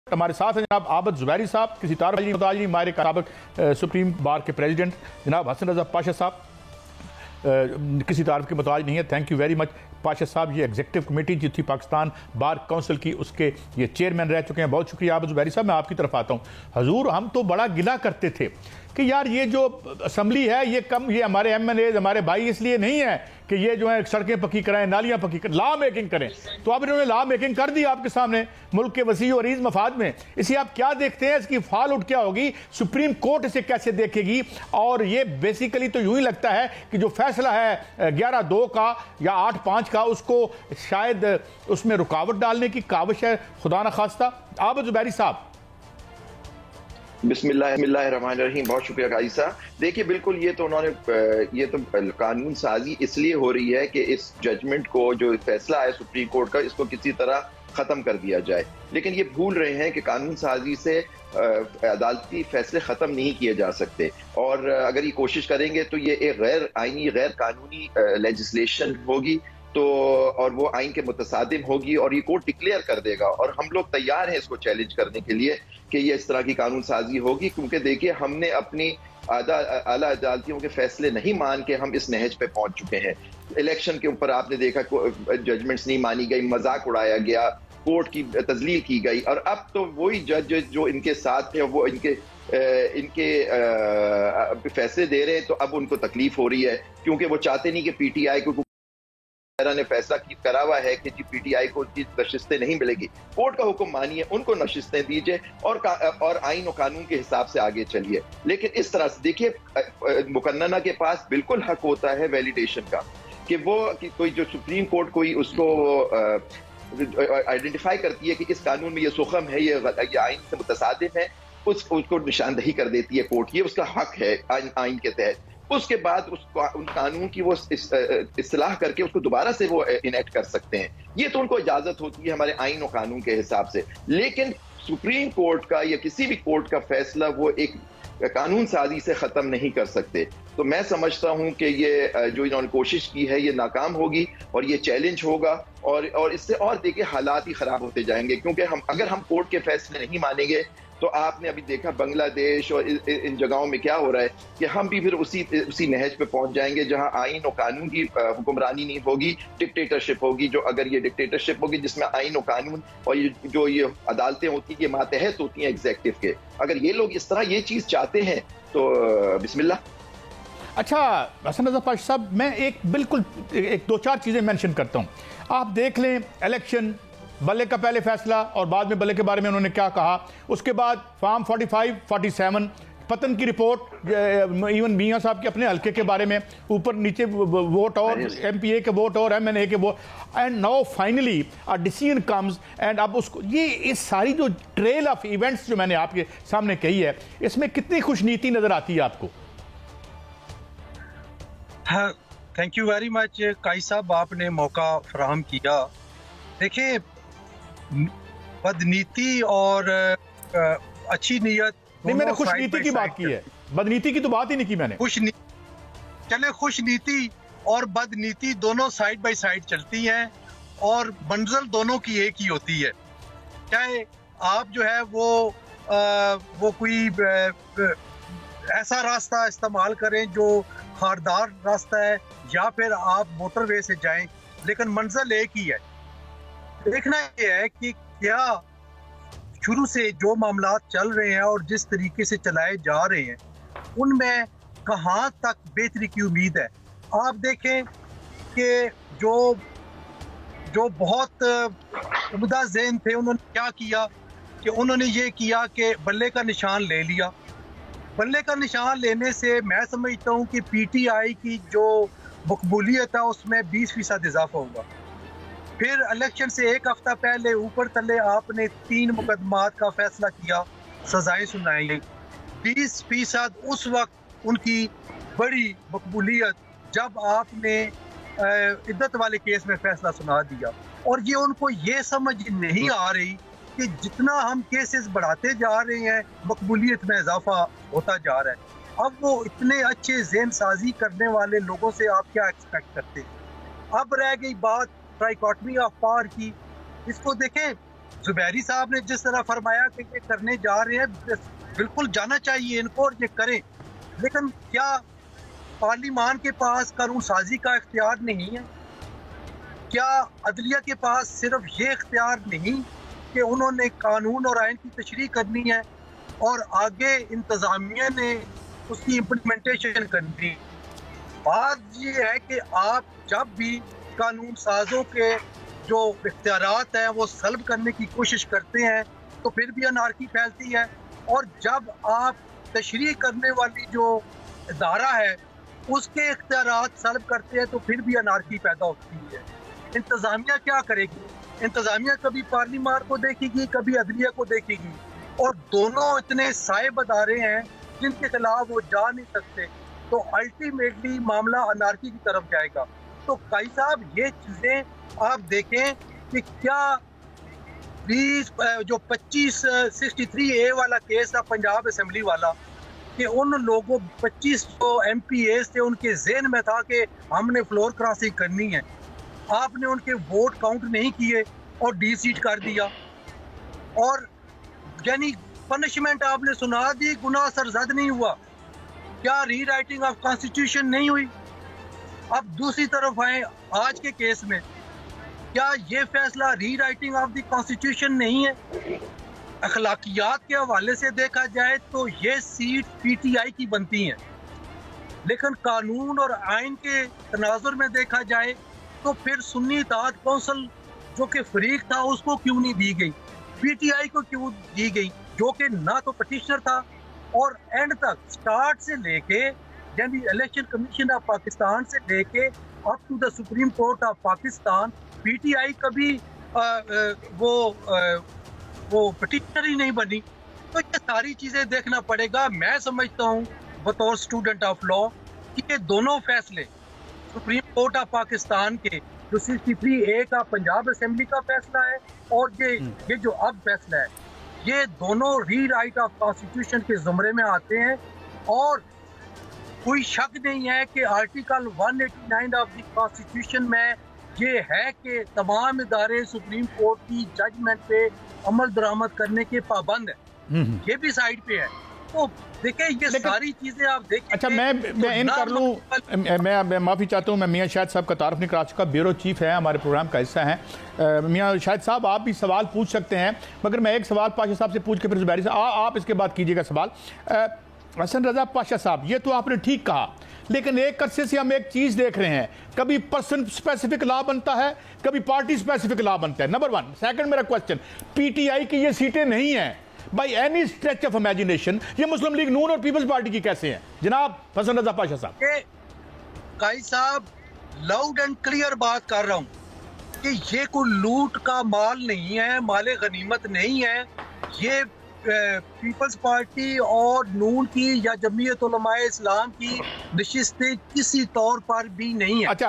हमारे साथ हैं जनाब आबद जुबैरी साहब, किसी तारजी माहिर साबिक सुप्रीम बार के प्रेसिडेंट जनाब हसन रजा पाशा साहब, किसी तारफ के मुताज नहीं है। Thank you very much Pasha साहब। ये एग्जीक्यूटिव कमेटी जो थी पाकिस्तान बार काउंसिल की, उसके ये चेयरमैन रह चुके हैं। बहुत शुक्रिया आबद जुबैरी साहब। मैं आपकी तरफ आता हूँ। हजूर, हम तो बड़ा गिला करते थे कि यार ये जो असम्बली है ये हमारे MNAs हमारे भाई इसलिए नहीं है कि ये जो है सड़कें पक्की कराएं, नालियां पक्की करें, लॉ मेकिंग करें। तो अब इन्होंने लॉ मेकिंग कर दी आपके सामने मुल्क के वसी और अरीज मफाद में। इसे आप क्या देखते हैं, इसकी फॉल आउट क्या होगी, सुप्रीम कोर्ट इसे कैसे देखेगी? और ये बेसिकली तो यूं ही लगता है कि जो फैसला है 11-2 का या 8-5 का, उसको शायद उसमें रुकावट डालने की काविश है, खुदा न खास्ता। आबद जुबैरी साहब। बिस्मिल्लाहिर्रहमानिर्रहीम। बहुत शुक्रिया गाजी साहब। देखिए, बिल्कुल ये तो कानून साजी इसलिए हो रही है कि इस जजमेंट को, जो फैसला है सुप्रीम कोर्ट का, इसको किसी तरह खत्म कर दिया जाए। लेकिन ये भूल रहे हैं कि कानून साजी से अदालती फैसले खत्म नहीं किए जा सकते, और अगर ये कोशिश करेंगे तो ये एक गैर आईनी, गैर कानूनी लेजिस्लेशन होगी, तो और वो आइन के मुतसादिम होगी, और ये कोर्ट डिक्लेयर कर देगा। और हम लोग तैयार हैं इसको चैलेंज करने के लिए कि ये इस तरह की कानून साजी होगी, क्योंकि देखिए, हमने अपनी आला अदालतियों के फैसले नहीं मान के हम इस नहज पे पहुंच चुके हैं। इलेक्शन के ऊपर आपने देखा जजमेंट्स नहीं मानी गई, मजाक उड़ाया गया, कोर्ट की तजलील की गई, और अब तो वही जज जो इनके साथ थे वो इनके फैसले दे रहे हैं, तो अब उनको तकलीफ हो रही है, क्योंकि वो चाहते नहीं कि PTI को ने फैसला करा हुआ है कि PTI को नशिस्तें नहीं मिलेगी। कोर्ट का हुक्म मानिए, उनको नशिस्तें दीजिए, और आइन और कानून के हिसाब से आगे चलिए। लेकिन इस तरह से देखिए, मुकन्नना के पास बिल्कुल हक होता है वैलिडेशन का, कि कोई जो सुप्रीम कोर्ट कोई उसको आइडेंटिफाई करती है कि इस कानून में ये सुखम है, ये आइन से मुतसादिम है, उसको निशानदही कर देती है कोर्ट। ये उसका हक है आइन के तहत। उसके बाद उन कानून की वो इस्लाह करके उसको दोबारा से वो इनेक्ट कर सकते हैं। ये तो उनको इजाजत होती है हमारे आइन और कानून के हिसाब से। लेकिन सुप्रीम कोर्ट का या किसी भी कोर्ट का फैसला वो एक कानून साजी से खत्म नहीं कर सकते। तो मैं समझता हूं कि ये जो इन्होंने कोशिश की है ये नाकाम होगी, और ये चैलेंज होगा, और इससे और देखिए हालात ही खराब होते जाएंगे। क्योंकि अगर हम कोर्ट के फैसले नहीं मानेंगे, तो आपने अभी देखा बांग्लादेश और इन जगहों में क्या हो रहा है, कि हम भी फिर उसी नहज पे पहुंच जाएंगे जहां आइन और कानून की हुक्मरानी नहीं होगी, डिक्टेटरशिप होगी। जो अगर ये डिक्टेटरशिप होगी जिसमें आइन और कानून और ये अदालतें होती हैं, ये मातहत होती हैं एग्जीक्यूटिव के, अगर ये लोग इस तरह ये चीज चाहते हैं तो बिस्मिल्लाह। अच्छा हसन रजा पाशा साहब, मैं एक 2-4 चीज़ें मेंशन करता हूँ। आप देख लें, इलेक्शन, बल्ले का पहले फैसला, और बाद में बल्ले के बारे में उन्होंने क्या कहा, उसके बाद फॉर्म 45-47, पतन की रिपोर्ट, इवन मियाँ साहब के अपने हल्के के बारे में, ऊपर नीचे वोट और MPA के वोट और MNA के vote, and now finally a decision comes. And अब उसको इस सारी जो ट्रेल ऑफ इवेंट्स जो मैंने आपके सामने कही है, इसमें कितनी खुशनीति नजर आती है आपको? हाँ, थैंक यू वेरी मच काई साहब, आपने मौका फराहम किया। देखिए, बदनीति और अच्छी नीयत, नहीं, मैंने खुशनीति की बात की है, बदनीति की तो बात ही नहीं की मैंने। खुशनीति और बदनीति दोनों साइड बाय साइड चलती हैं, और मंजिल दोनों की एक ही होती है। चाहे आप जो है वो कोई ऐसा रास्ता इस्तेमाल करें जो खारदार रास्ता है, या फिर आप मोटरवे से जाएं, लेकिन मंजिल एक ही है। देखना यह है कि क्या शुरू से जो मामला चल रहे हैं और जिस तरीके से चलाए जा रहे हैं, उनमें कहाँ तक बेहतरी की उम्मीद है। आप देखें कि जो बहुत उम्दा ज़हन थे, उन्होंने क्या किया कि उन्होंने ये किया कि बल्ले का निशान ले लिया। बल्ले का निशान लेने से मैं समझता हूँ कि PTI की जो मकबूलियत है उसमें 20% इजाफा होगा। फिर इलेक्शन से एक हफ्ता पहले ऊपर तले आपने 3 मुकदमात का फैसला किया, सजाएं सुनाई गई। 20% उस वक्त उनकी बड़ी मकबूलियत जब आपने इद्दत वाले केस में फैसला सुना दिया, और ये उनको ये समझ नहीं आ रही कि जितना हम केसेस बढ़ाते जा रहे हैं, मकबूलियत में इजाफा होता जा रहा है। अब वो इतने अच्छे ज़हन साजी करने वाले लोगों से आप क्या एक्सपेक्ट करते हैं? अब रह गई बात ट्राइकॉटमी ऑफ पावर की। इसको देखें, जुबैरी साहब ने जिस तरह फरमाया कि ये करने जा रहे हैं, बिल्कुल जाना चाहिए इनको और ये करें, लेकिन क्या पार्लिमान के पास कानून साजी का इख्तियार नहीं है? क्या अदलिया के पास सिर्फ ये इख्तियार नहीं कि उन्होंने कानून और आइन की तशरीह करनी है और आगे इंतज़ामिया ने उसकी इम्प्लीमेंटेशन करनी? बात ये है कि आप जब भी कानून साजों के जो इख्तियारात हैं वो सल्ब करने की कोशिश करते हैं तो फिर भी अनारकी फैलती है, और जब आप तशरीह करने वाली जो इदारा है उसके इख्तियारात सल्ब करते हैं तो फिर भी अनारकी पैदा होती है। इंतज़ामिया क्या करेगी? इंतज़ामिया कभी पार्लिमान को देखेगी, कभी अदलिया को देखेगी, और दोनों इतने साहिब अदारे हैं जिनके खिलाफ वो जा नहीं सकते, तो अल्टीमेटली मामला अनारकी की तरफ जाएगा। तो काई साहब, ये चीज़ें आप देखें कि क्या 20 जो 2563A वाला केस था पंजाब असेंबली वाला, कि उन लोगों 25 जो MPAs थे उनके जहन में था कि हमने फ्लोर क्रॉसिंग करनी है, आपने उनके वोट काउंट नहीं किए और डी-सीट कर दिया, और यानी पनिशमेंट आपने सुना दी, गुनाह सरजद नहीं हुआ। क्या रीराइटिंग ऑफ कॉन्स्टिट्यूशन नहीं हुई? अब दूसरी तरफ आए आज के केस में, क्या ये फैसला रीराइटिंग ऑफ द कॉन्स्टिट्यूशन नहीं है? अखलाकियात के हवाले से देखा जाए तो ये सीट PTI की बनती हैं, लेकिन कानून और आइन के तनाजुर में देखा जाए तो फिर सुन्नी इत्तेहाद कौंसिल जो कि फरीक था उसको क्यों नहीं दी गई, PTI को क्यों दी गई, जो कि ना तो पटिशनर था, और एंड तक स्टार्ट से लेके यानी इलेक्शन कमीशन ऑफ पाकिस्तान से लेके up to the supreme court of Pakistan PTI कभी वो पटिशनर ही नहीं बनी। तो ये सारी चीज़ें देखना पड़ेगा। मैं समझता हूँ बतौर स्टूडेंट ऑफ लॉ कि ये दोनों फैसले सुप्रीम कोर्ट ऑफ पाकिस्तान के जो 63A का पंजाब असेंबली का फैसला है और ये जो अब फैसला है, ये दोनों रीराइट ऑफ कॉन्स्टिट्यूशन के जुमरे में आते हैं, और कोई शक नहीं है कि आर्टिकल 189 ऑफ द कॉन्स्टिट्यूशन में ये है कि तमाम इदारे सुप्रीम कोर्ट की जजमेंट पे अमल दरामद करने के पाबंद है, ये भी साइड पे है। तो देखिए ये सारी चीजें आप देखें। अच्छा, मैं इन कर लूँ, मैं माफ़ी चाहता हूँ, मैं मियाँ शाहिद साहब का तारुफ नहीं करा चुका, ब्यूरो चीफ है, हमारे प्रोग्राम का हिस्सा है। मियाँ शाहिद साहब, आप भी सवाल पूछ सकते हैं, मगर मैं एक सवाल पाशा साहब से पूछ के फिर जुबैरी साहब आप इसके बाद कीजिएगा सवाल। हसन रजा पाशा साहब, ये तो आपने ठीक कहा, लेकिन एक अरसे से हम एक चीज़ देख रहे हैं, कभी पर्सन स्पेसिफिक लॉ बनता है, कभी पार्टी स्पेसिफिक लॉ बनता है, नंबर वन। सेकंड मेरा क्वेश्चन, PTI की ये सीटें नहीं हैं by any stretch of imagination, ये मुस्लिम लीग नून और पीपल्स पार्टी की कैसे हैं जनाब हसन रजा पाशा साहब? काई साहब, लाउड एंड क्लियर बात कर रहा हूँ कि ये कोई लूट का माल नहीं है, माले गनीमत नहीं है, ये पीपल्स पार्टी और नून की या जमीयत उलमाए इस्लाम की नशिस्तें किसी तौर पर भी नहीं है। अच्छा।